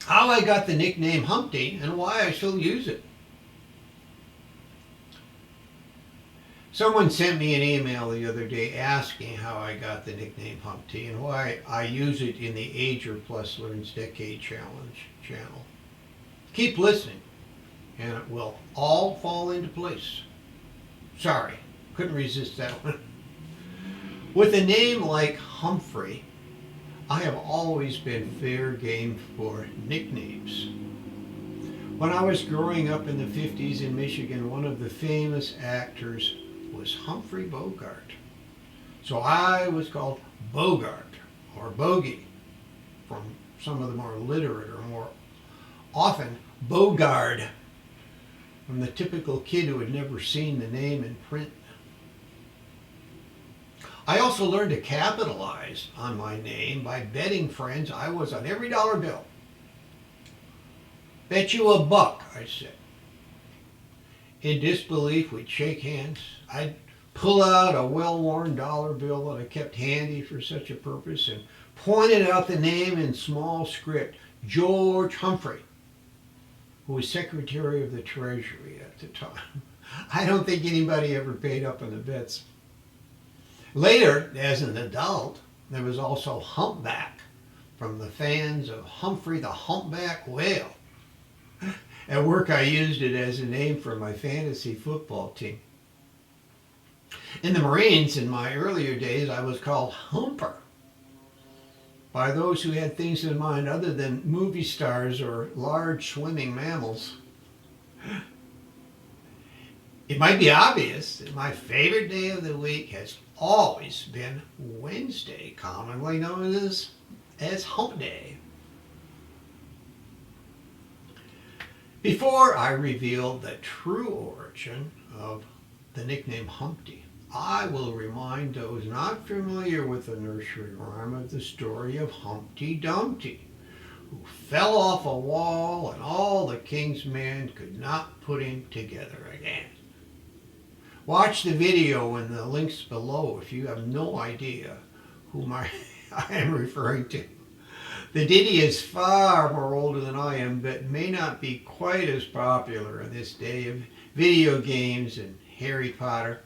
how I got the nickname Humpty and why I still use it. Someone sent me an email the other day asking how I got the nickname Humpty and why I use it in the AGER Plus Learns Decade Challenge channel. Keep listening and it will all fall into place. Sorry, couldn't resist that one. With a name like Humphrey, I have always been fair game for nicknames. When I was growing up in the 50s in Michigan, one of the famous actors was Humphrey Bogart. So I was called Bogart or Bogey from some of the more literate or more often Bogard from the typical kid who had never seen the name in print. I also learned to capitalize on my name by betting friends I was on every dollar bill. Bet you $1, I said. In disbelief, we'd shake hands. I'd pull out a well-worn dollar bill that I kept handy for such a purpose and pointed out the name in small script, George Humphrey, who was Secretary of the Treasury at the time. I don't think anybody ever paid up on the bets. Later, as an adult, there was also Humpback from the fans of Humphrey the Humpback Whale. At work, I used it as a name for my fantasy football team. In the Marines, in my earlier days, I was called Humper by those who had things in mind other than movie stars or large swimming mammals. It might be obvious that my favorite day of the week has always been Wednesday, commonly known as Hump Day. Before I reveal the true origin of the nickname Humpty, I will remind those not familiar with the nursery rhyme of the story of Humpty Dumpty, who fell off a wall and all the king's men could not put him together again. Watch the video in the links below if you have no idea whom I am referring to. The ditty is far more older than I am, but may not be quite as popular in this day of video games and Harry Potter.